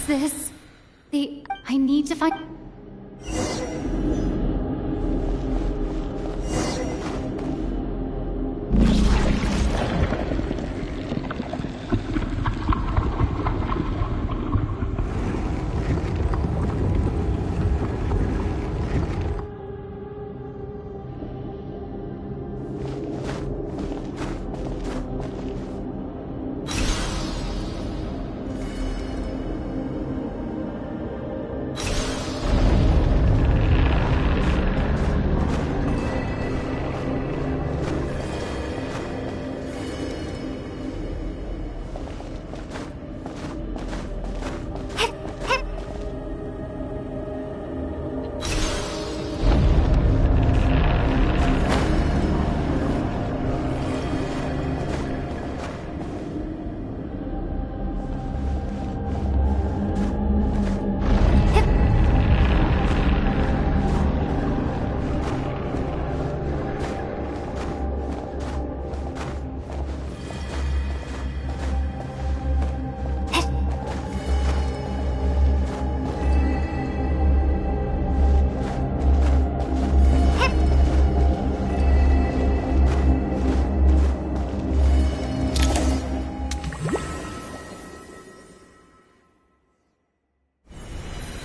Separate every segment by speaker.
Speaker 1: Is this... I need to find...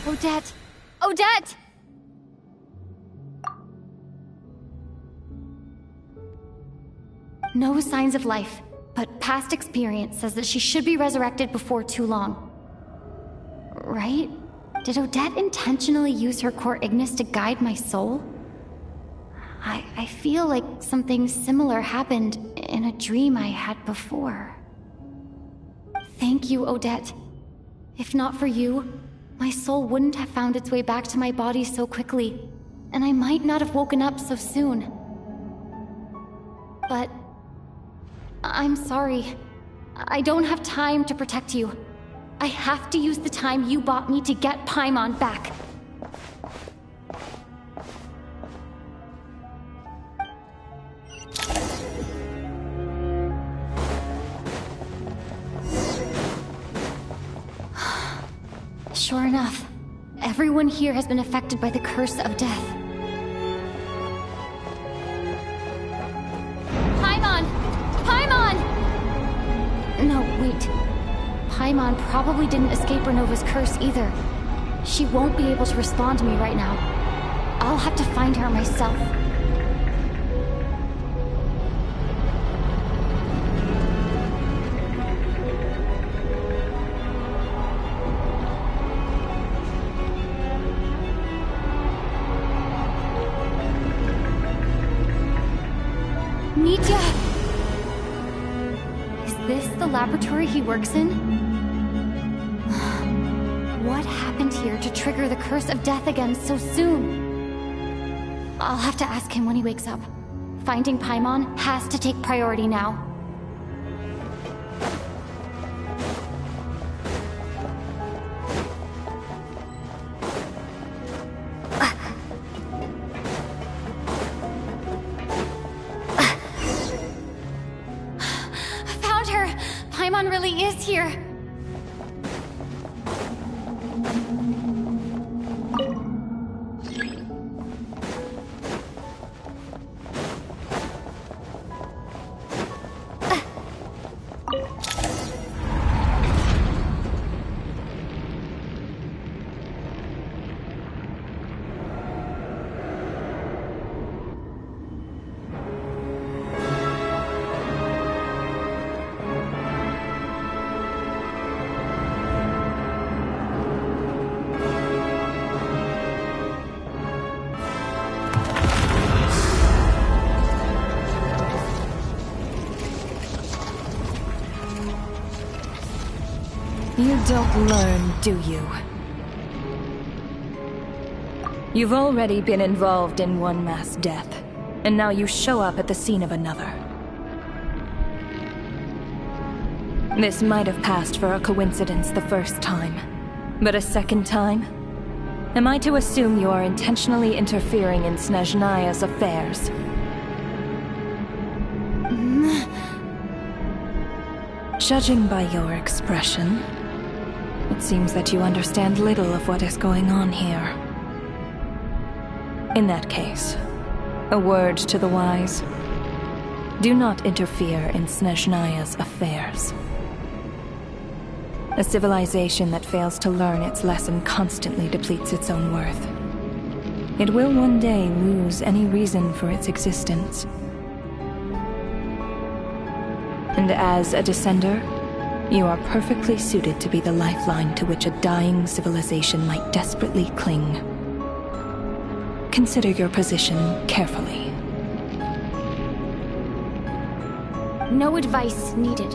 Speaker 1: Odette! Odette! No signs of life, but past experience says that she should be resurrected before too long. Right? Did Odette intentionally use her core Ignis to guide my soul? I feel like something similar happened in a dream I had before. Thank you, Odette. If not for you, my soul wouldn't have found its way back to my body so quickly, and I might not have woken up so soon. But I'm sorry. I don't have time to protect you. I have to use the time you bought me to get Paimon back. Sure enough, everyone here has been affected by the curse of death. Paimon! Paimon! No, wait. Paimon probably didn't escape Renova's curse either. She won't be able to respond to me right now. I'll have to find her myself. Is this the laboratory he works in? What happened here to trigger the curse of death again so soon? I'll have to ask him when he wakes up. Finding Paimon has to take priority now. Paimon really is here!
Speaker 2: You don't learn, do you? You've already been involved in one mass death, and now you show up at the scene of another. This might have passed for a coincidence the first time, but a second time? Am I to assume you are intentionally interfering in Snezhnaya's affairs? Judging by your expression, It seems that you understand little of what is going on here. In that case, a word to the wise. Do not interfere in Snezhnaya's affairs. A civilization that fails to learn its lesson constantly depletes its own worth. It will one day lose any reason for its existence. And as a descender, you are perfectly suited to be the lifeline to which a dying civilization might desperately cling. Consider your position carefully.
Speaker 1: No advice needed.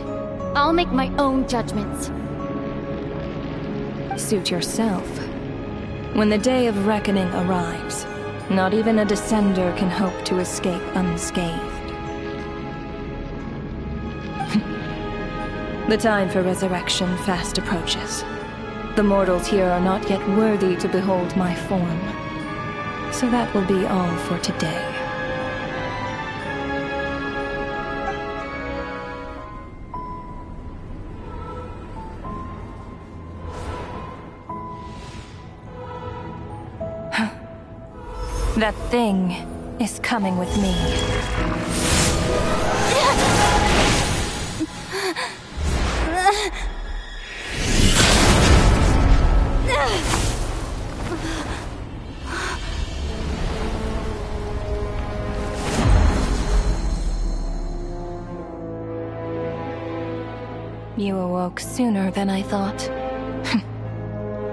Speaker 1: I'll make my own judgments.
Speaker 2: Suit yourself. When the day of reckoning arrives, not even a descender can hope to escape unscathed. The time for resurrection fast approaches. The mortals here are not yet worthy to behold my form. So that will be all for today. That thing is coming with me. You awoke sooner than I thought.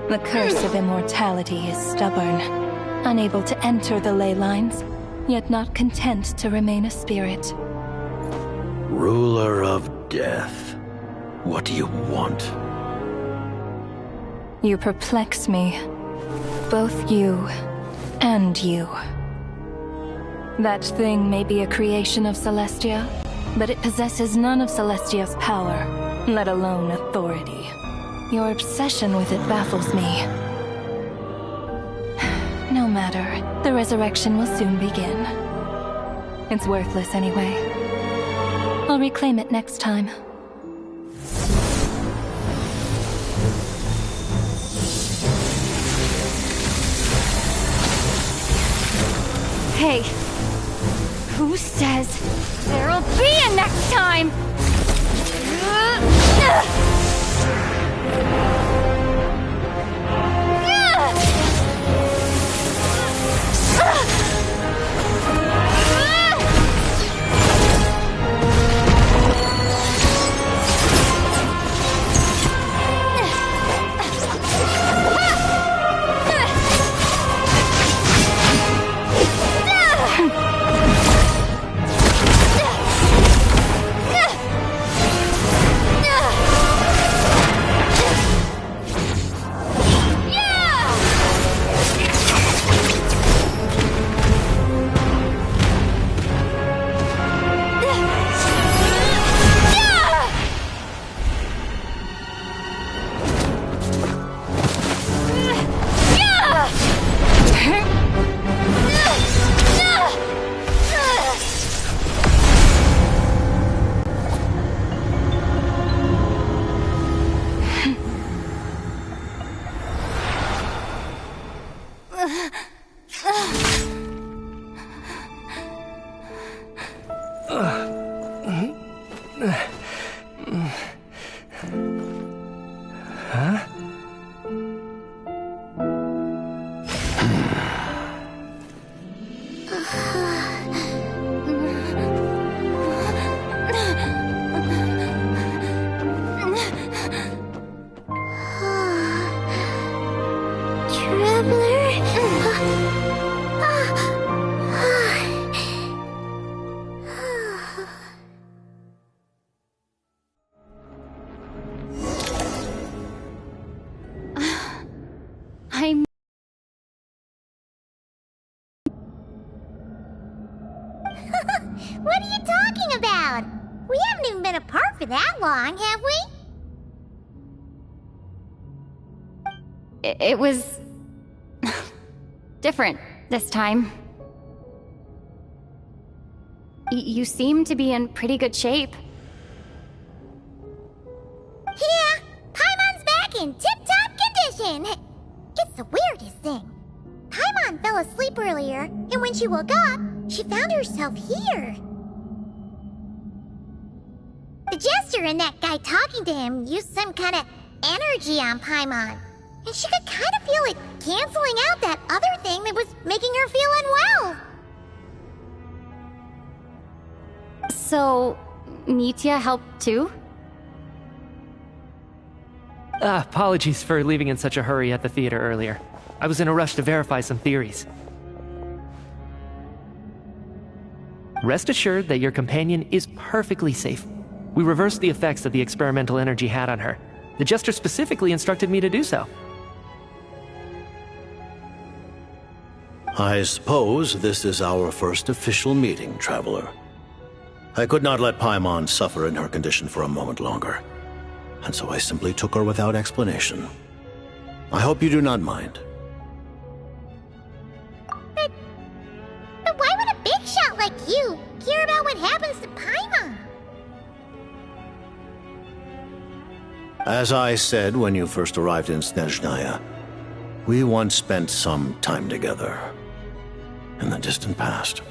Speaker 2: The curse of immortality is stubborn, unable to enter the ley lines, yet not content to remain a spirit.
Speaker 3: Ruler of death, what do you want?
Speaker 2: You perplex me. Both you and you. That thing may be a creation of Celestia, but it possesses none of Celestia's power, let alone authority. Your obsession with it baffles me. No matter, the resurrection will soon begin. It's worthless anyway. I'll reclaim it next time.
Speaker 1: Hey, who says there'll be a next time?
Speaker 4: What are you talking about? We haven't even been apart for that long, have we?
Speaker 1: It was different this time. You seem to be in pretty good shape.
Speaker 4: Yeah, Paimon's back in tip-top Genshin! It's the weirdest thing. Paimon fell asleep earlier, and when she woke up, she found herself here. The Jester and that guy talking to him used some kind of energy on Paimon, and she could kind of feel it canceling out that other thing that was making her feel unwell.
Speaker 1: So, Mitya helped too?
Speaker 5: Apologies for leaving in such a hurry at the theater earlier. I was in a rush to verify some theories. Rest assured that your companion is perfectly safe. We reversed the effects that the experimental energy had on her. The Jester specifically instructed me to do so.
Speaker 3: I suppose this is our first official meeting, Traveler. I could not let Paimon suffer in her condition for a moment longer, and so I simply took her without explanation. I hope you do not mind.
Speaker 4: But why would a big shot like you care about what happens to Paimon?
Speaker 3: As I said when you first arrived in Snezhnaya, we once spent some time together in the distant past.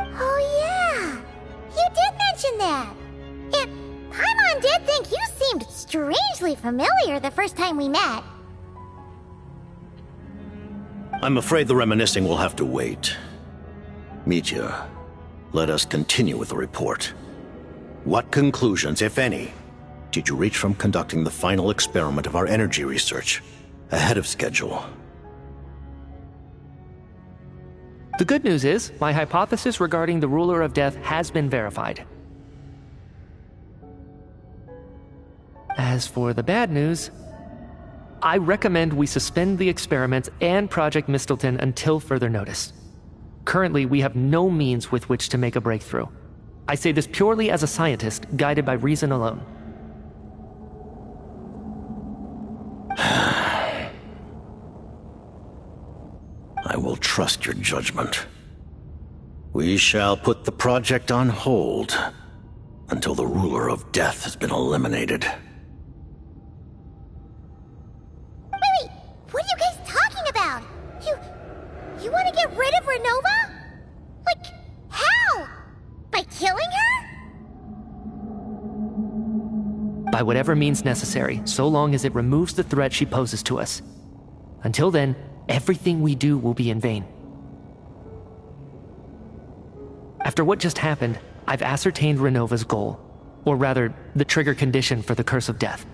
Speaker 4: Oh yeah, you did mention that. And Paimon did think you seemed strangely familiar the first time we met.
Speaker 3: I'm afraid the reminiscing will have to wait. Mitya, let us continue with the report. What conclusions, if any, did you reach from conducting the final experiment of our energy research ahead of schedule?
Speaker 5: The good news is, my hypothesis regarding the Ruler of Death has been verified. As for the bad news, I recommend we suspend the experiments and Project Mistelton until further notice. Currently, we have no means with which to make a breakthrough. I say this purely as a scientist, guided by reason alone.
Speaker 3: I will trust your judgment. We shall put the project on hold until the Ruler of Death has been eliminated.
Speaker 4: Wait, what are you guys talking about? You want to get rid of Renova? Like, how? By killing her?
Speaker 5: By whatever means necessary, so long as it removes the threat she poses to us. Until then, everything we do will be in vain. After what just happened, I've ascertained Renova's goal, or rather, the trigger condition for the Curse of Death.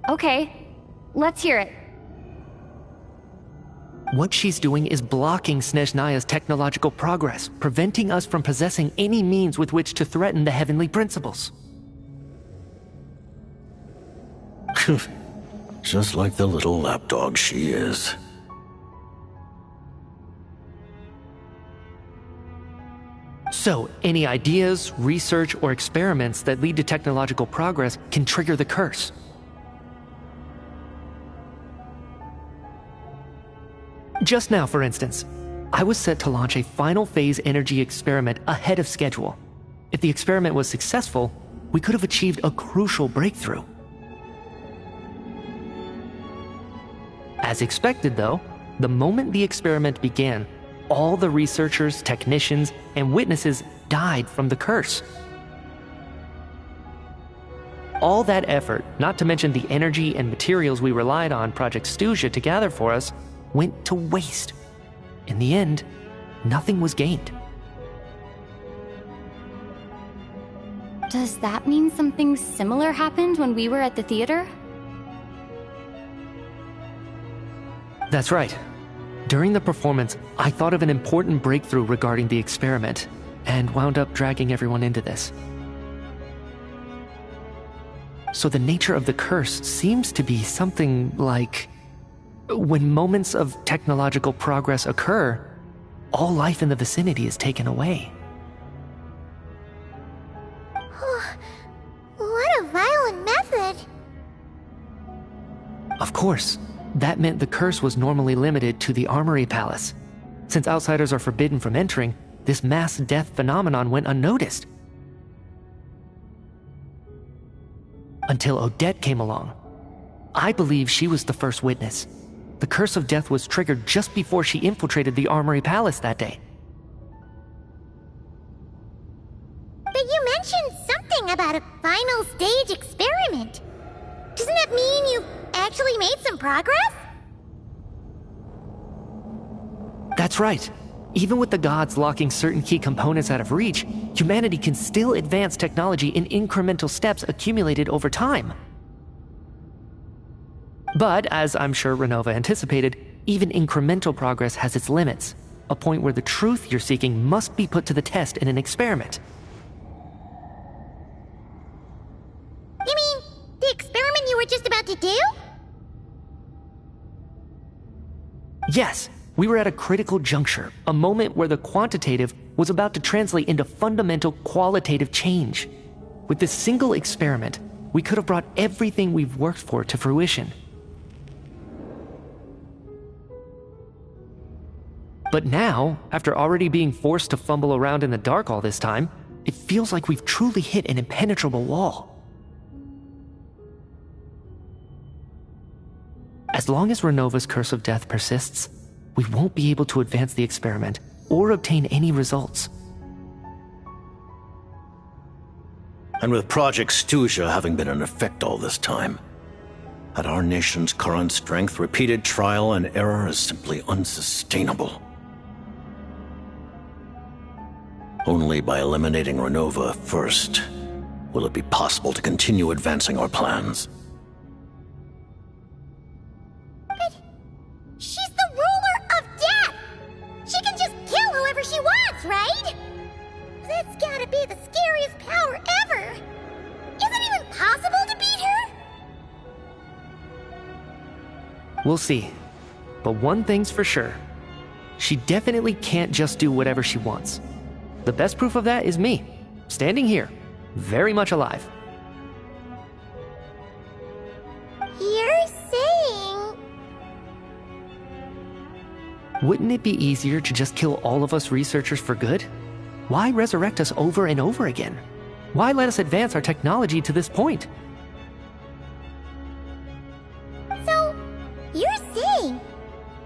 Speaker 1: Okay, let's hear it.
Speaker 5: What she's doing is blocking Snezhnaya's technological progress, preventing us from possessing any means with which to threaten the heavenly principles.
Speaker 3: Just like the little lapdog she is.
Speaker 5: So, any ideas, research, or experiments that lead to technological progress can trigger the curse. Just now, for instance, I was set to launch a final phase energy experiment ahead of schedule. If the experiment was successful, we could have achieved a crucial breakthrough. As expected, though, the moment the experiment began, all the researchers, technicians, and witnesses died from the curse. All that effort, not to mention the energy and materials we relied on Project Stuja to gather for us, went to waste. In the end, nothing was gained.
Speaker 1: Does that mean something similar happened when we were at the theater?
Speaker 5: That's right. During the performance, I thought of an important breakthrough regarding the experiment, and wound up dragging everyone into this. So the nature of the curse seems to be something like, when moments of technological progress occur, all life in the vicinity is taken away.
Speaker 4: What a violent method.
Speaker 5: Of course, that meant the curse was normally limited to the Armory Palace. Since outsiders are forbidden from entering, this mass death phenomenon went unnoticed. until Odette came along. I believe she was the first witness. The curse of death was triggered just before she infiltrated the Armory Palace that day.
Speaker 4: But you mentioned something about a final stage experiment. Doesn't that mean you've actually made some progress?
Speaker 5: That's right. Even with the gods locking certain key components out of reach, humanity can still advance technology in incremental steps accumulated over time. But, as I'm sure Renova anticipated, even incremental progress has its limits, a point where the truth you're seeking must be put to the test in an experiment.
Speaker 4: You mean the experiment you were just about to do?
Speaker 5: Yes, we were at a critical juncture, a moment where the quantitative was about to translate into fundamental qualitative change. With this single experiment, we could have brought everything we've worked for to fruition. But now, after already being forced to fumble around in the dark all this time, it feels like we've truly hit an impenetrable wall. As long as Renova's curse of death persists, we won't be able to advance the experiment or obtain any results.
Speaker 3: And with Project Stuja having been in effect all this time, at our nation's current strength, repeated trial and error is simply unsustainable. Only by eliminating Renova first will it be possible to continue advancing our plans.
Speaker 4: But she's the ruler of death! She can just kill whoever she wants, right? That's gotta be the scariest power ever! Is it even possible to beat her?
Speaker 5: We'll see. But one thing's for sure. She definitely can't just do whatever she wants. The best proof of that is me, standing here, very much alive.
Speaker 4: You're saying...
Speaker 5: Wouldn't it be easier to just kill all of us researchers for good? Why resurrect us over and over again? Why let us advance our technology to this point?
Speaker 4: So, you're saying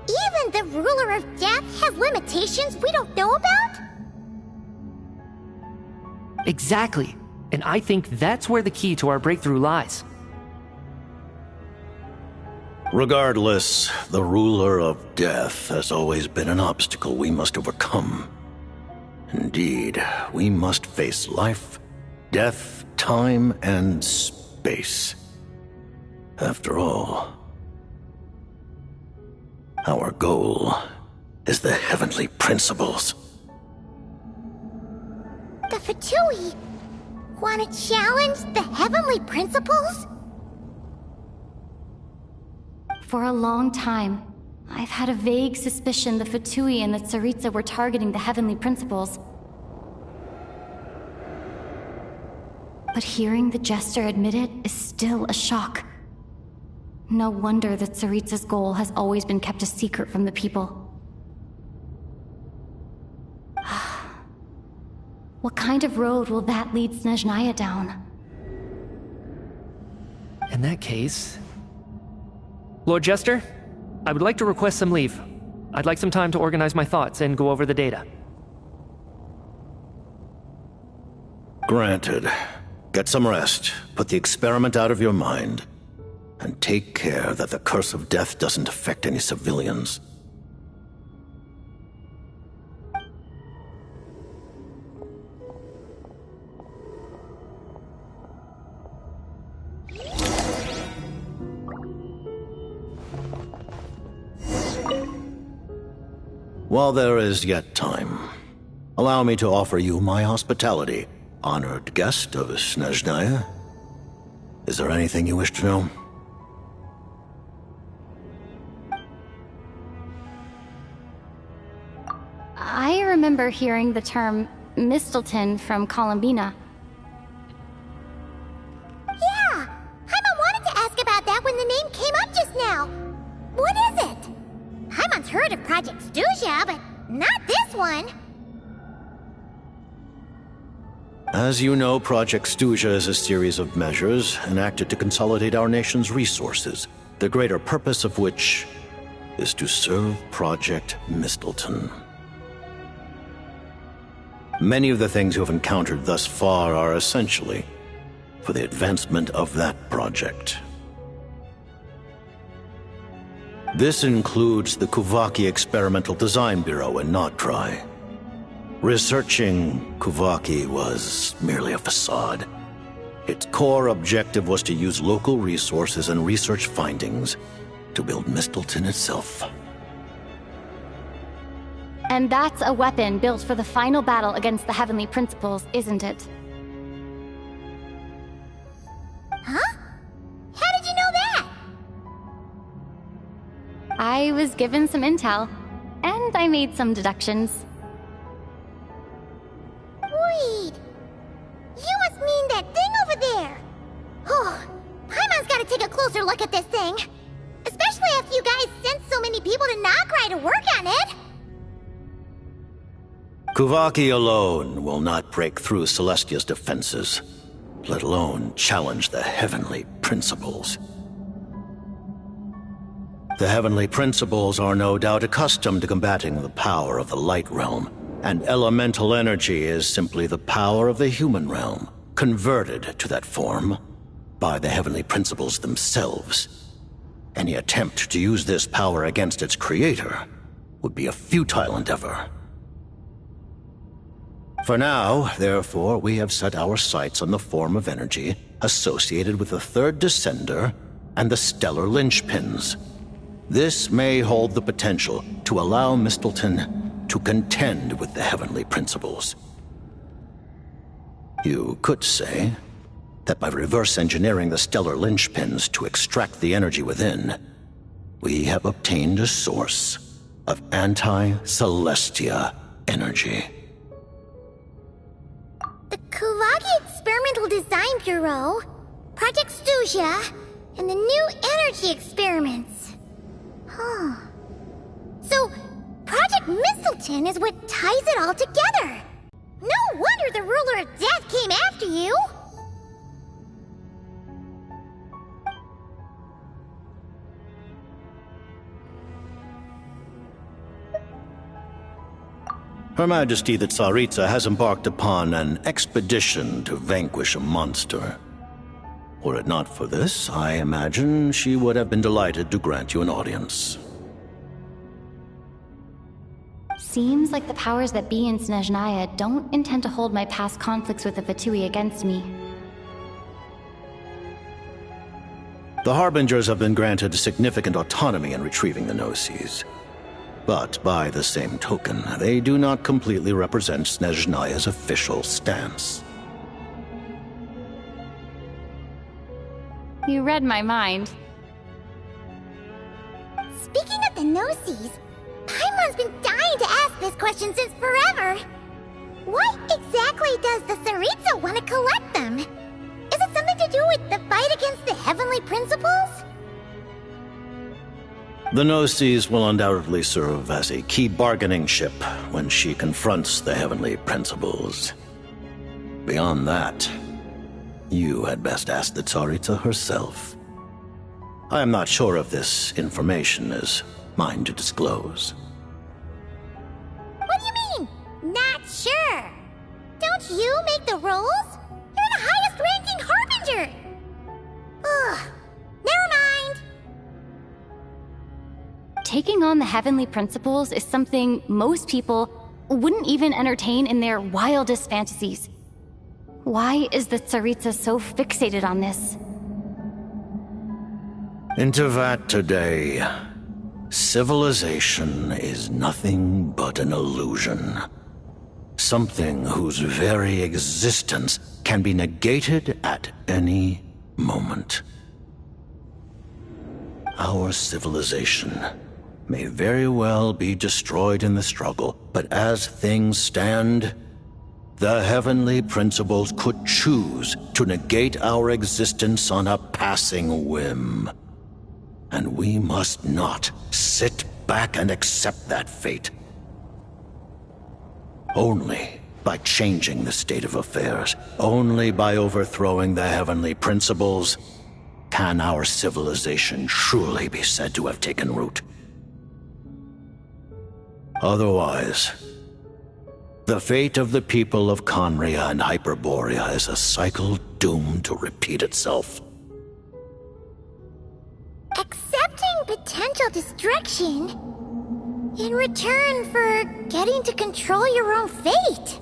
Speaker 4: even the ruler of death has limitations we don't know about?
Speaker 5: Exactly. And I think that's where the key to our breakthrough lies.
Speaker 3: Regardless, the ruler of death has always been an obstacle we must overcome. Indeed, we must face life, death, time, and space. After all, our goal is the heavenly principles.
Speaker 4: The Fatui want to challenge the heavenly principles?
Speaker 1: For a long time, I've had a vague suspicion the Fatui and the Tsaritsa were targeting the heavenly principles. But hearing the Jester admit it is still a shock. No wonder that Tsaritsa's goal has always been kept a secret from the people. What kind of road will that lead Snezhnaya down?
Speaker 5: In that case... Lord Jester, I would like to request some leave. I'd like some time to organize my thoughts and go over the data.
Speaker 3: Granted. Get some rest, put the experiment out of your mind, and take care that the curse of death doesn't affect any civilians. While there is yet time, allow me to offer you my hospitality, honored guest of Snezhnaya. Is there anything you wish to know?
Speaker 1: I remember hearing the term Mistelton from Columbina.
Speaker 4: Yeah! Paimon wanted to ask about that when the name came up just now. What is it? Paimon's heard of Project Stuja, but not this one.
Speaker 3: As you know, Project Stuja is a series of measures enacted to consolidate our nation's resources, the greater purpose of which is to serve Project Mistleton. Many of the things you have encountered thus far are essentially for the advancement of that project. This includes the Kuvaki Experimental Design Bureau in Nodtrai. Researching Kuvaki was merely a facade. Its core objective was to use local resources and research findings to build Mistleton itself.
Speaker 1: And that's a weapon built for the final battle against the Heavenly Principles, isn't it?
Speaker 4: Huh? How did you know that?
Speaker 1: I was given some intel, and I made some deductions.
Speaker 4: Wait. You must mean that thing over there. Oh, Paimon's gotta take a closer look at this thing. Especially after you guys sent so many people to Nograi to work on it.
Speaker 3: Kuvaki alone will not break through Celestia's defenses, let alone challenge the Heavenly Principles. The Heavenly Principles are no doubt accustomed to combating the power of the Light Realm, and elemental energy is simply the power of the human realm, converted to that form by the Heavenly Principles themselves. Any attempt to use this power against its creator would be a futile endeavor. For now, therefore, we have set our sights on the form of energy associated with the Third Descender and the Stellar Linchpins. This may hold the potential to allow Mistleton to contend with the Heavenly Principles. You could say that by reverse engineering the Stellar Linchpins to extract the energy within, we have obtained a source of anti-Celestia energy.
Speaker 4: The Kuvaki Experimental Design Bureau, Project Stuja, and the new energy experiments. Huh. So, Project Mistleton is what ties it all together. No wonder the Ruler of Death came after you.
Speaker 3: Her Majesty the Tsaritsa has embarked upon an expedition to vanquish a monster. Were it not for this, I imagine she would have been delighted to grant you an audience.
Speaker 1: Seems like the powers that be in Snezhnaya don't intend to hold my past conflicts with the Fatui against me.
Speaker 3: The Harbingers have been granted significant autonomy in retrieving the Gnosis. But by the same token, they do not completely represent Snezhnaya's official stance.
Speaker 1: You read my mind.
Speaker 4: Speaking of the Gnosis, Paimon's been dying to ask this question since forever. Why exactly does the Tsaritsa want to collect them? Is it something to do with the fight against the Heavenly Principles?
Speaker 3: The Gnosis will undoubtedly serve as a key bargaining chip when she confronts the Heavenly Principles. Beyond that, you had best ask the Tsaritsa herself. I am not sure if this information is mine to disclose.
Speaker 4: What do you mean, not sure? Don't you make the rules? You're the highest ranking Harbinger! Ugh, never mind.
Speaker 1: Taking on the Heavenly Principles is something most people wouldn't even entertain in their wildest fantasies. Why is the Tsaritsa so fixated on this?
Speaker 3: In Tevat today, civilization is nothing but an illusion. Something whose very existence can be negated at any moment. Our civilization may very well be destroyed in the struggle, but as things stand, the Heavenly Principles could choose to negate our existence on a passing whim. And we must not sit back and accept that fate. Only by changing the state of affairs. Only by overthrowing the heavenly principles can our civilization truly be said to have taken root. Otherwise, the fate of the people of Conria and Hyperborea is a cycle doomed to repeat itself.
Speaker 4: Accepting potential destruction in return for getting to control your own fate.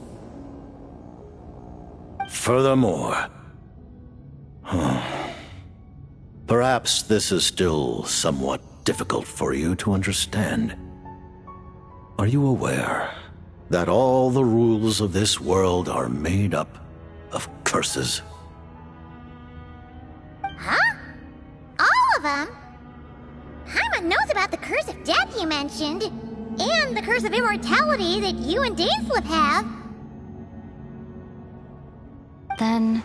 Speaker 3: Furthermore, perhaps this is still somewhat difficult for you to understand. Are you aware that all the rules of this world are made up of curses?
Speaker 4: Huh? All of them? Paimon knows about the curse of death you mentioned, and the curse of immortality that you and Dainsleif have.
Speaker 1: Then,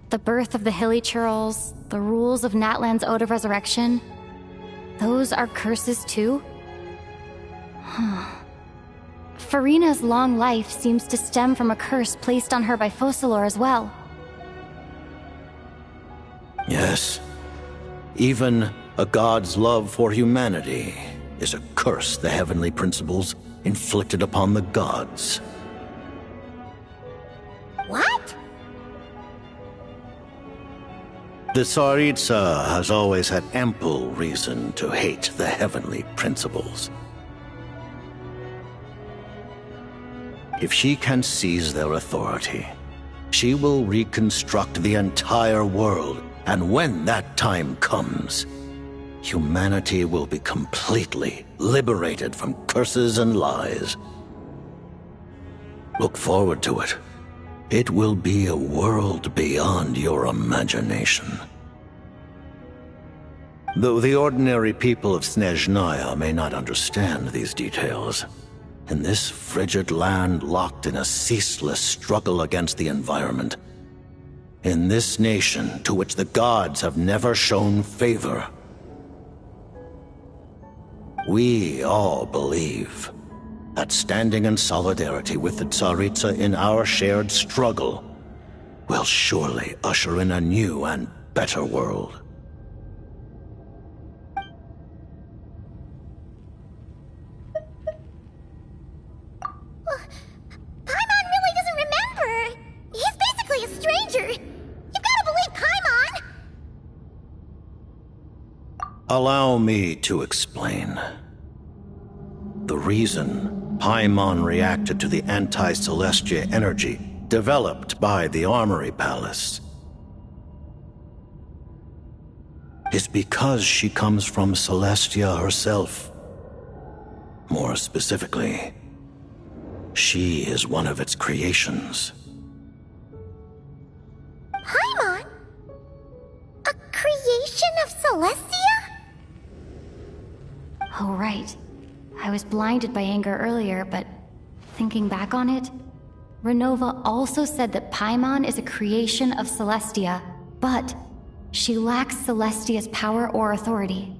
Speaker 1: the birth of the Hilly-Churls, the rules of Natlan's Ode of Resurrection, those are curses too? Farina's long life seems to stem from a curse placed on her by Focalor as well.
Speaker 3: Yes. Even a god's love for humanity is a curse the heavenly principles inflicted upon the gods.
Speaker 4: What?
Speaker 3: The Tsaritsa has always had ample reason to hate the heavenly principles. If she can seize their authority, she will reconstruct the entire world, and when that time comes, humanity will be completely liberated from curses and lies. Look forward to it. It will be a world beyond your imagination. Though the ordinary people of Snezhnaya may not understand these details, in this frigid land locked in a ceaseless struggle against the environment, in this nation to which the gods have never shown favor, we all believe that standing in solidarity with the Tsaritsa in our shared struggle will surely usher in a new and better world.
Speaker 4: Paimon really doesn't remember. He's basically a stranger. You've got to believe Paimon.
Speaker 3: Allow me to explain. The reason Paimon reacted to the anti-Celestia energy developed by the Armory Palace is because she comes from Celestia herself. More specifically, she is one of its creations.
Speaker 4: Paimon? A creation of Celestia?
Speaker 1: Oh, right. I was blinded by anger earlier, but thinking back on it, Renova also said that Paimon is a creation of Celestia, but she lacks Celestia's power or authority.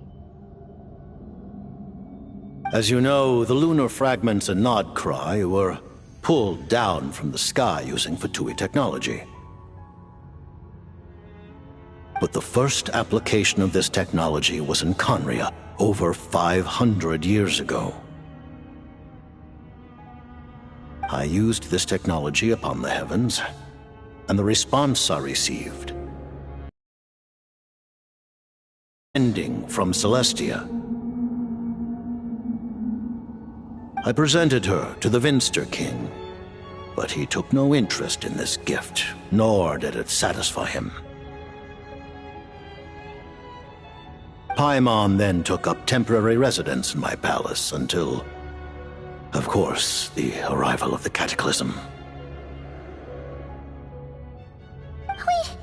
Speaker 3: As you know, the lunar fragments in Nodcry were pulled down from the sky using Fatui technology. But the first application of this technology was in Conria, over 500 years ago. I used this technology upon the heavens, and the response I received, ending from Celestia. I presented her to the Vinster King, but he took no interest in this gift, nor did it satisfy him. Paimon then took up temporary residence in my palace until, of course, the arrival of the Cataclysm.
Speaker 4: Wait,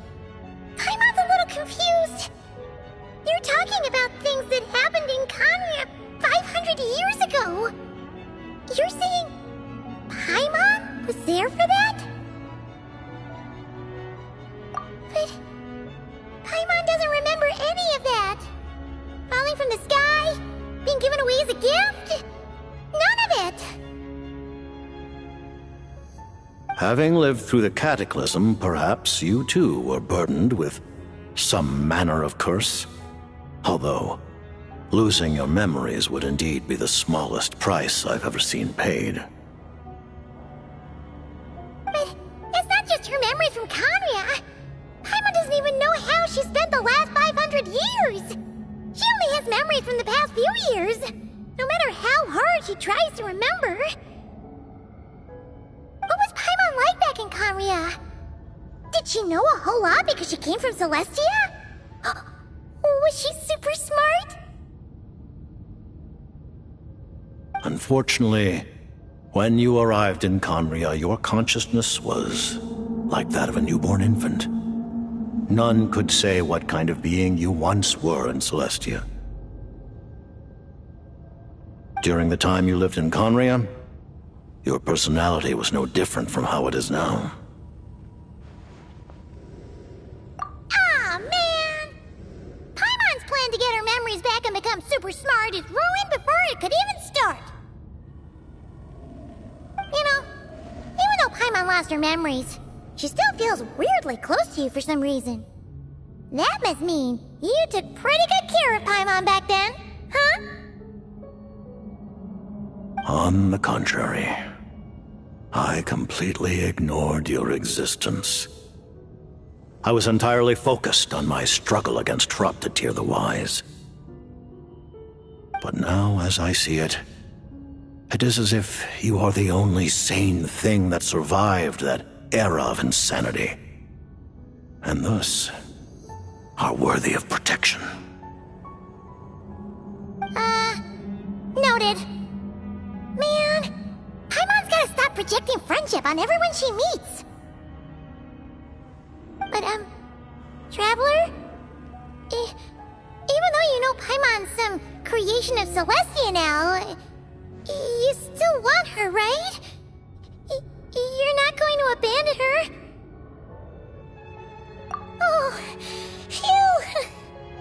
Speaker 4: Paimon's a little confused. You're talking about things that happened in Conria 500 years ago. You're saying Paimon was there for that? But Paimon doesn't remember any of that. Falling from the sky? Being given away as a gift? None of it!
Speaker 3: Having lived through the cataclysm, perhaps you too were burdened with some manner of curse. Although, losing your memories would indeed be the smallest price I've ever seen paid.
Speaker 4: But it's not just her memories from Conria. Paimon doesn't even know how she spent the last 500 years. She only has memories from the past few years, no matter how hard she tries to remember. What was Paimon like back in Conria? Did she know a whole lot because she came from Celestia? Was she super smart?
Speaker 3: Unfortunately, when you arrived in Conria, your consciousness was like that of a newborn infant. None could say what kind of being you once were in Celestia. During the time you lived in Conria, your personality was no different from how it is now.
Speaker 4: Aw, man! Paimon's plan to get her memories back and become super smart is ruined before it could even start. You know, even though Paimon lost her memories, she still feels weirdly close to you for some reason. That must mean you took pretty good care of Paimon back then, huh?
Speaker 3: On the contrary, I completely ignored your existence. I was entirely focused on my struggle against Troptatir the Wise. But now, as I see it, it is as if you are the only sane thing that survived that era of insanity, and thus are worthy of protection.
Speaker 4: Noted. Man, Paimon's gotta stop projecting friendship on everyone she meets. But, Traveler? Even though you know Paimon's some creation of Celestia now, you still want her, right? You're not going to abandon her? Oh, phew!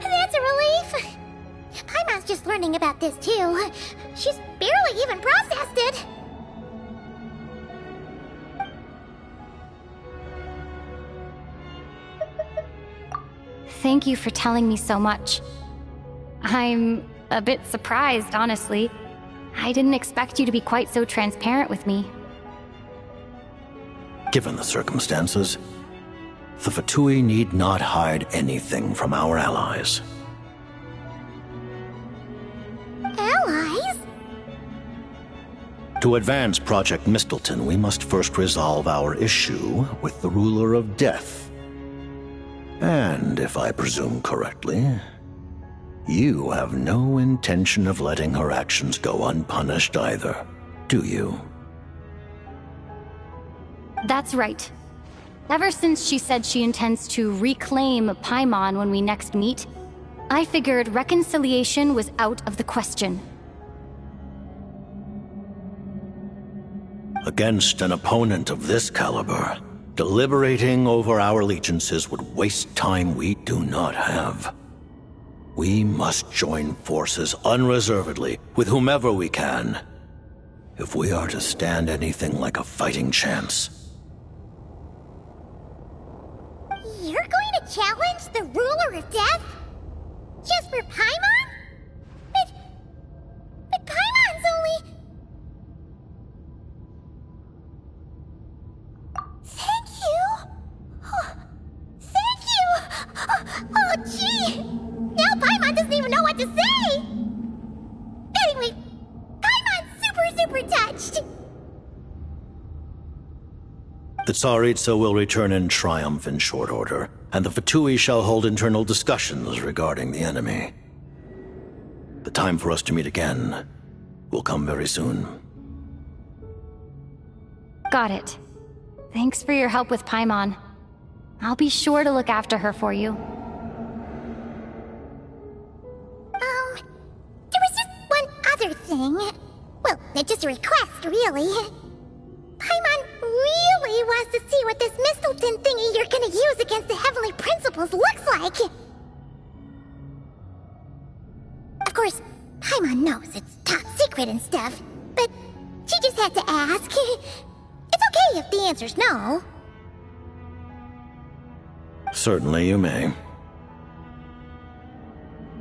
Speaker 4: That's a relief. Paimon's just learning about this too. She's barely even processed it.
Speaker 1: Thank you for telling me so much. I'm a bit surprised, honestly. I didn't expect you to be quite so transparent with me.
Speaker 3: Given the circumstances, the Fatui need not hide anything from our allies.
Speaker 4: Allies?
Speaker 3: To advance Project Mistleton, we must first resolve our issue with the Ruler of Death. And, if I presume correctly, you have no intention of letting her actions go unpunished either, do you?
Speaker 1: That's right. Ever since she said she intends to reclaim Paimon when we next meet, I figured reconciliation was out of the question.
Speaker 3: Against an opponent of this caliber, deliberating over our allegiances would waste time we do not have. We must join forces unreservedly with whomever we can, if we are to stand anything like a fighting chance.
Speaker 4: You're going to challenge the Ruler of Death? Just for Paimon? But Paimon's only... Thank you! Thank you! Oh, gee! Now Paimon doesn't even know what to say! Anyway, Paimon's super touched!
Speaker 3: The Tsaritsa will return in triumph in short order, and the Fatui shall hold internal discussions regarding the enemy. The time for us to meet again will come very soon.
Speaker 1: Got it. Thanks for your help with Paimon. I'll be sure to look after her for you.
Speaker 4: There was just one other thing. Well, just a request, really. Paimon really wants to see what this Mistleton thingy you're gonna use against the Heavenly Principles looks like. Of course, Paimon knows it's top secret and stuff, but she just had to ask. It's okay me if the answer's no.
Speaker 3: Certainly you may.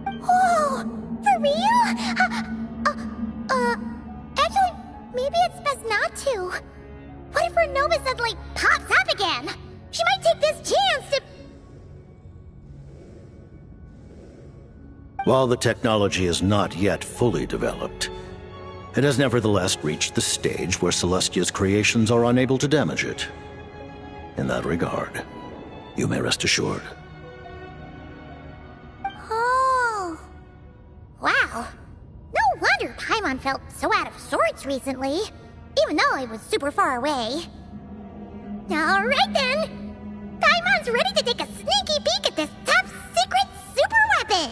Speaker 4: Whoa! For real? Actually, maybe it's best not to. What if her Nova suddenly pops up again? She might take this chance to...
Speaker 3: While the technology is not yet fully developed, it has nevertheless reached the stage where Celestia's creations are unable to damage it. In that regard, you may rest assured.
Speaker 4: Oh. Wow. No wonder Paimon felt so out of sorts recently, even though it was super far away. Alright then! Paimon's ready to take a sneaky peek at this top secret super weapon!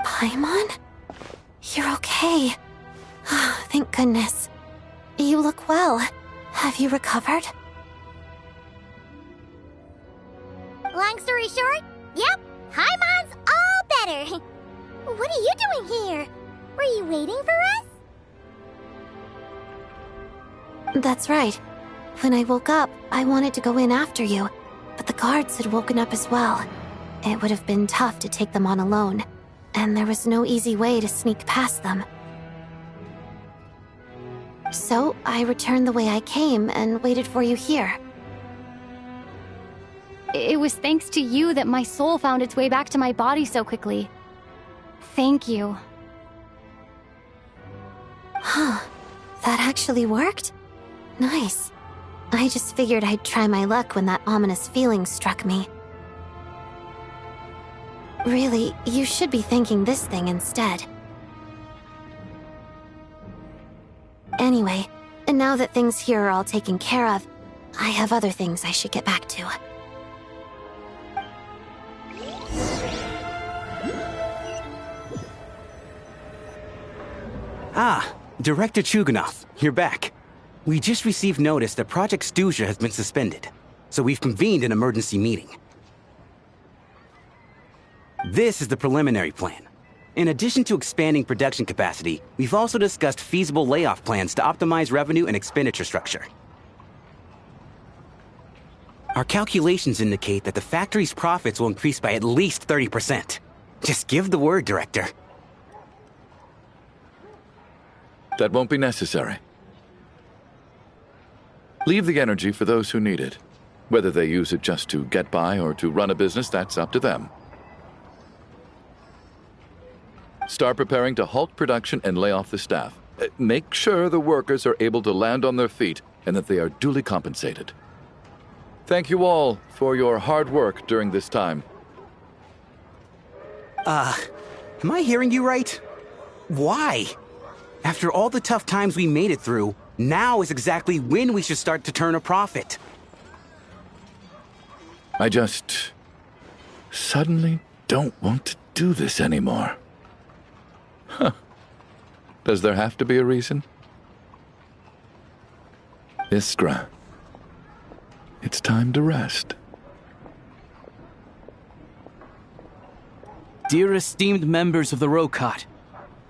Speaker 1: Paimon? You're okay. Thank goodness. You look well. Have you recovered?
Speaker 4: Long story short, yep, Paimon's all better. What are you doing here? Were you waiting for us?
Speaker 1: That's right. When I woke up, I wanted to go in after you, but the guards had woken up as well. It would have been tough to take them on alone, and there was no easy way to sneak past them. So, I returned the way I came and waited for you here. It was thanks to you that my soul found its way back to my body so quickly. Thank you. Huh. That actually worked? Nice. I just figured I'd try my luck when that ominous feeling struck me. Really, you should be thanking this thing instead. Anyway, and now that things here are all taken care of, I have other things I should get back to.
Speaker 6: Ah, Director Chuganov, you're back. We just received notice that Project Stuja has been suspended, so we've convened an emergency meeting. This is the preliminary plan. In addition to expanding production capacity, we've also discussed feasible layoff plans to optimize revenue and expenditure structure. Our calculations indicate that the factory's profits will increase by at least 30%. Just give the word, Director.
Speaker 7: That won't be necessary. Leave the energy for those who need it. Whether they use it just to get by or to run a business, that's up to them. Start preparing to halt production and lay off the staff. Make sure the workers are able to land on their feet and that they are duly compensated. Thank you all for your hard work during this time.
Speaker 6: Am I hearing you right? Why? After all the tough times we made it through, now is exactly when we should start to turn a profit.
Speaker 7: I just suddenly don't want to do this anymore. Huh. Does there have to be a reason? Iskra, it's time to rest.
Speaker 8: Dear esteemed members of the Rokot,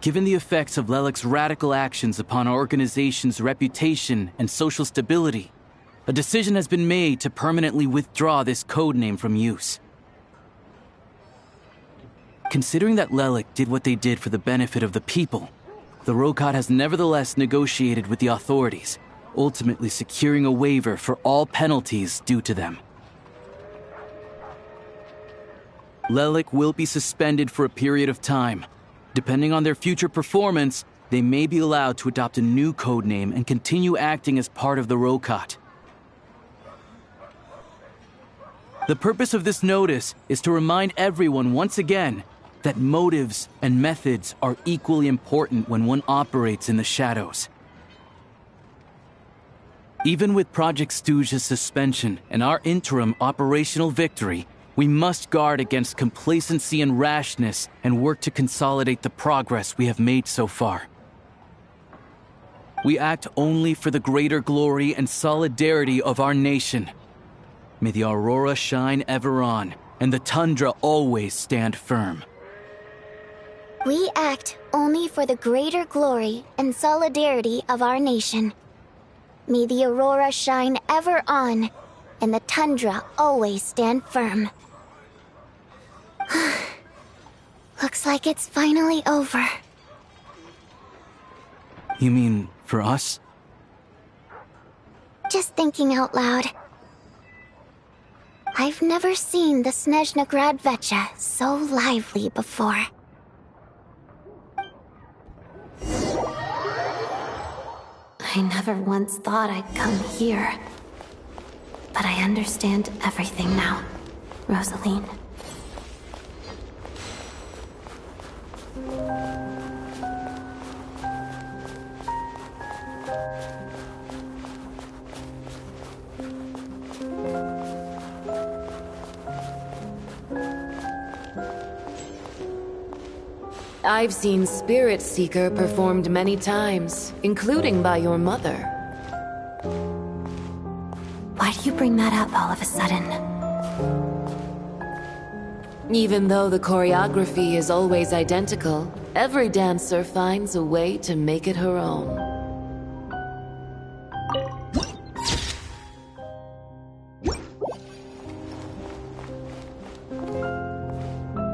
Speaker 8: given the effects of Lelic's radical actions upon our organization's reputation and social stability, a decision has been made to permanently withdraw this codename from use. Considering that Lelic did what they did for the benefit of the people, the Rokot has nevertheless negotiated with the authorities, ultimately securing a waiver for all penalties due to them. Lelic will be suspended for a period of time. Depending on their future performance, they may be allowed to adopt a new codename and continue acting as part of the Rokot. The purpose of this notice is to remind everyone once again that motives and methods are equally important when one operates in the shadows. Even with Project Stooge's suspension and our interim operational victory, we must guard against complacency and rashness and work to consolidate the progress we have made so far. We act only for the greater glory and solidarity of our nation. May the aurora shine ever on, and the tundra always stand firm.
Speaker 4: We act only for the greater glory and solidarity of our nation. May the aurora shine ever on, and the tundra always stand firm. Looks like it's finally over.
Speaker 8: You mean for us?
Speaker 4: Just thinking out loud. I've never seen the Snezhna Gradvecha so lively before. I never once thought I'd come here. But I understand everything now, Rosaline.
Speaker 9: I've seen Spirit Seeker performed many times, including by your mother.
Speaker 4: Why do you bring that up all of a sudden?
Speaker 9: Even though the choreography is always identical, every dancer finds a way to make it her own.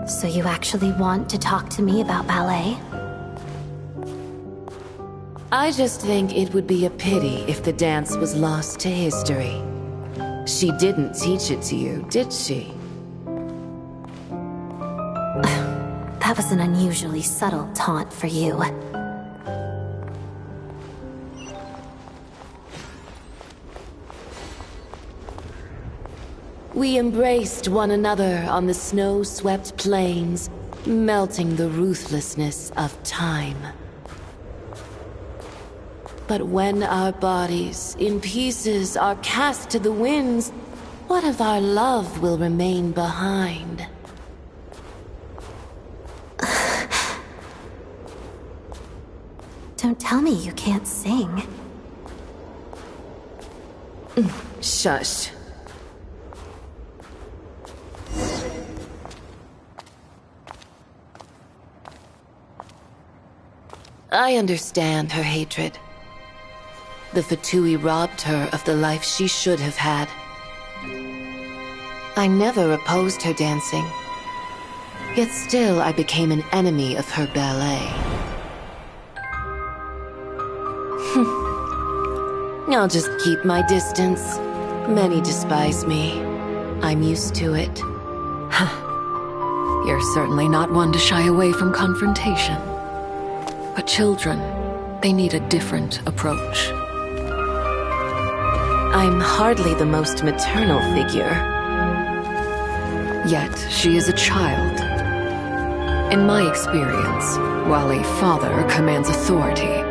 Speaker 4: So you actually want to talk to me about ballet?
Speaker 9: I just think it would be a pity if the dance was lost to history. She didn't teach it to you, did she?
Speaker 4: That was an unusually subtle taunt for you.
Speaker 9: We embraced one another on the snow-swept plains, melting the ruthlessness of time. But when our bodies, in pieces, are cast to the winds, what of our love will remain behind?
Speaker 4: Don't tell me you can't sing.
Speaker 9: Shush. I understand her hatred. The Fatui robbed her of the life she should have had. I never opposed her dancing. Yet still I became an enemy of her ballet. I'll just keep my distance. Many despise me. I'm used to it.
Speaker 10: You're certainly not one to shy away from confrontation. But children, they need a different approach.
Speaker 9: I'm hardly the most maternal figure.
Speaker 10: Yet, she is a child. In my experience, while a father commands authority,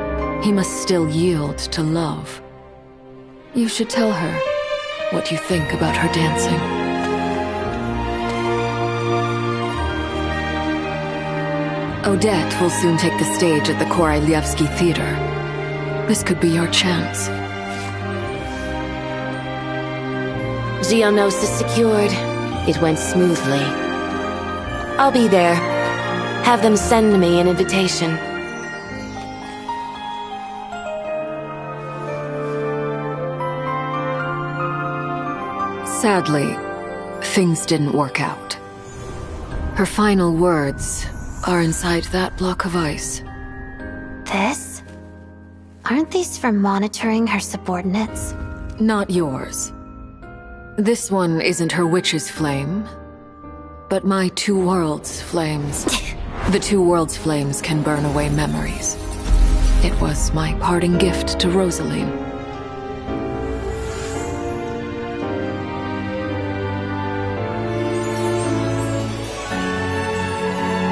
Speaker 10: he must still yield to love. You should tell her what you think about her dancing. Odette will soon take the stage at the Koralyevsky Theater. This could be your chance.
Speaker 9: Geonosis secured. It went smoothly. I'll be there. Have them send me an invitation.
Speaker 10: Sadly, things didn't work out. Her final words are inside that block of ice.
Speaker 4: This? Aren't these for monitoring her subordinates?
Speaker 10: Not yours. This one isn't her witch's flame, but my two worlds' flames. The two worlds' flames can burn away memories. It was my parting gift to Rosaline.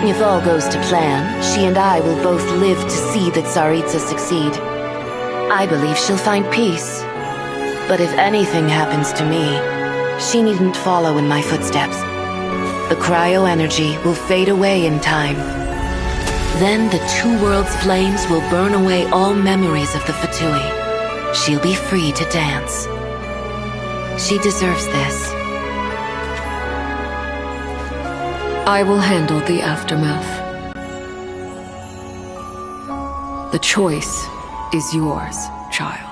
Speaker 9: If all goes to plan, she and I will both live to see that Tsaritsa succeed. I believe she'll find peace. But if anything happens to me, she needn't follow in my footsteps. The cryo-energy will fade away in time. Then the two worlds' flames will burn away all memories of the Fatui. She'll be free to dance. She deserves this.
Speaker 10: I will handle the aftermath. The choice is yours, child.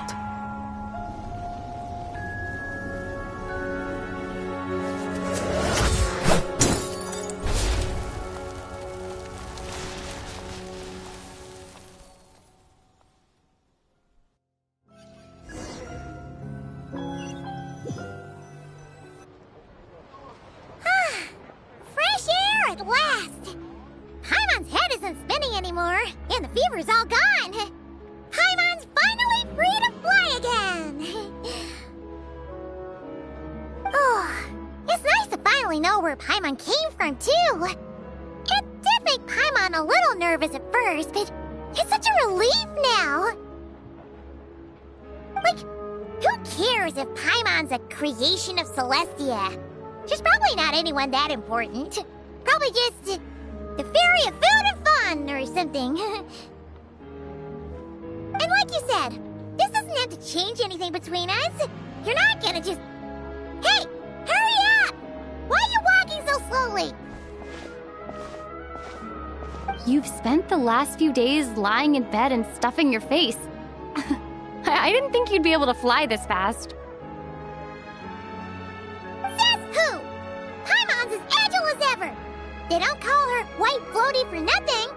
Speaker 4: Fresh air at last! Paimon's head isn't spinning anymore, and the fever's all gone. Paimon's finally free to fly again! Oh, it's nice to finally know where Paimon came from, too. It did make Paimon a little nervous at first, but it's such a relief now. Like, who cares if Paimon's a creation of Celestia? She's probably not anyone that important. Probably just the fairy of food and fun or something. And like you said, this doesn't have to change anything between us. You're not gonna just... Hey, hurry up! Why are you walking so slowly?
Speaker 1: You've spent the last few days lying in bed and stuffing your face. I didn't think you'd be able to fly this fast.
Speaker 4: Says who? Paimon's as agile as ever. They don't call her White Floaty for nothing.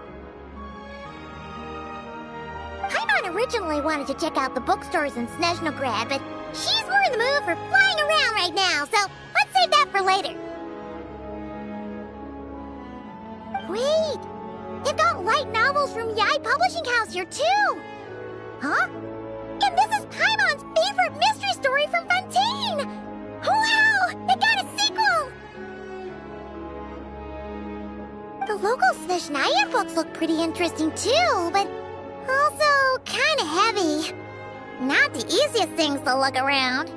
Speaker 4: Paimon originally wanted to check out the bookstores in Snezhnograd, but she's more in the mood for flying around right now, so let's save that for later. Wait, they've got light novels from Yai Publishing House here too. Huh? And this is Paimon's favorite mystery story from Fontaine! Wow! They got a sequel! The local Snezhnaya books look pretty interesting too, but also kinda heavy. Not the easiest things to look around.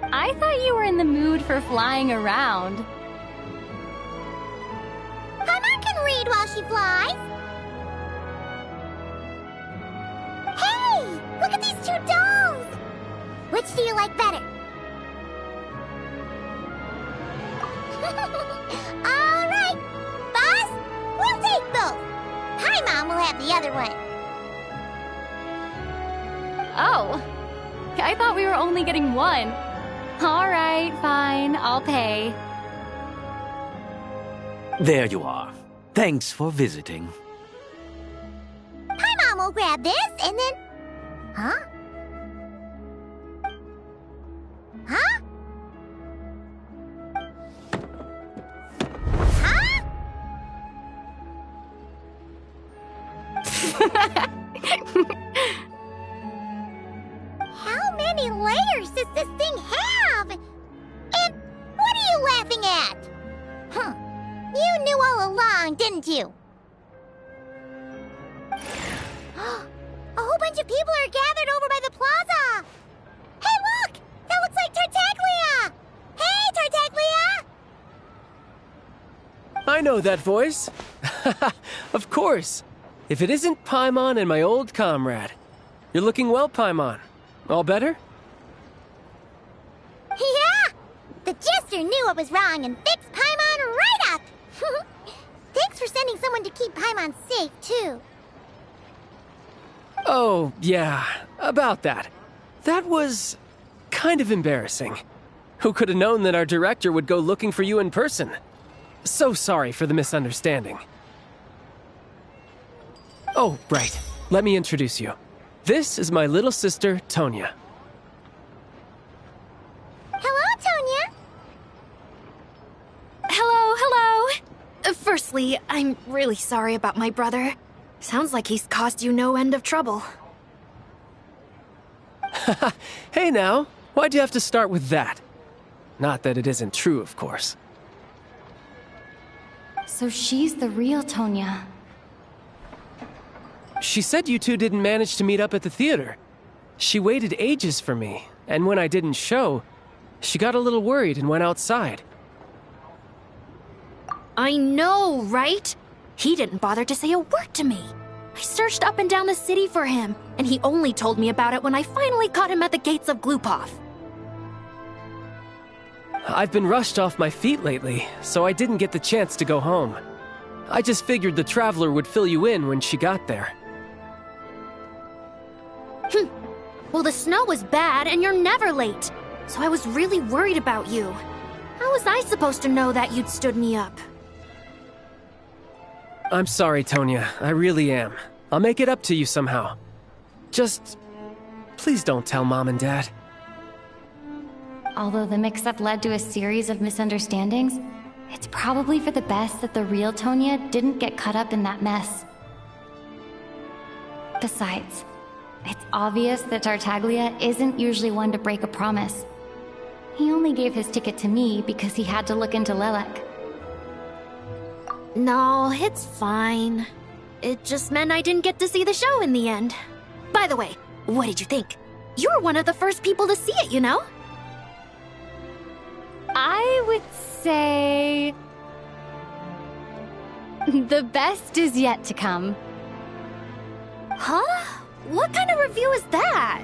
Speaker 1: I thought you were in the mood for flying around.
Speaker 4: Paimon can read while she flies. Hey! Look at these two dolls! Which do you like better? Alright! Boss, we'll take both. Paimon will have the other one.
Speaker 1: Oh, I thought we were only getting one. All right, fine, I'll pay.
Speaker 11: There you are. Thanks for visiting.
Speaker 4: Paimon will grab this and then... Huh? Huh? Huh? How many layers does this thing have? And what are you laughing at? Huh. You knew all along, didn't you? A whole bunch of people are gathered over by the plaza! Hey, look! That looks like Tartaglia! Hey, Tartaglia!
Speaker 12: I know that voice. Of course. If it isn't Paimon and my old comrade. You're looking well, Paimon. All better?
Speaker 4: Yeah! The Jester knew what was wrong and fixed Paimon right up! Thanks for sending someone to keep Paimon safe, too.
Speaker 12: Oh, yeah. About that. That was... kind of embarrassing. Who could have known that our director would go looking for you in person? So sorry for the misunderstanding. Oh, right. Let me introduce you. This is my little sister, Tonya.
Speaker 4: Hello, Tonya.
Speaker 13: Hello. Firstly, I'm really sorry about my brother. Sounds like he's caused you no end of trouble.
Speaker 12: Hey now, why'd you have to start with that? Not that it isn't true, of course.
Speaker 1: So she's the real Tonya.
Speaker 12: She said you two didn't manage to meet up at the theater. She waited ages for me, and when I didn't show, she got a little worried and went outside.
Speaker 13: I know, right? He didn't bother to say a word to me. I searched up and down the city for him, and he only told me about it when I finally caught him at the gates of Glupov.
Speaker 12: I've been rushed off my feet lately, so I didn't get the chance to go home. I just figured the Traveler would fill you in when she got there.
Speaker 13: Well, the snow was bad, and you're never late. So I was really worried about you. How was I supposed to know that you'd stood me up?
Speaker 12: I'm sorry, Tonya. I really am. I'll make it up to you somehow. Just... please don't tell Mom and Dad.
Speaker 1: Although the mix-up led to a series of misunderstandings, it's probably for the best that the real Tonya didn't get caught up in that mess. Besides, it's obvious that Tartaglia isn't usually one to break a promise. He only gave his ticket to me because he had to look into Lelek.
Speaker 13: No, it's fine. It just meant I didn't get to see the show in the end. By the way, what did you think? You were one of the first people to see it, you know?
Speaker 1: I would say... the best is yet to come.
Speaker 13: Huh? What kind of review is that?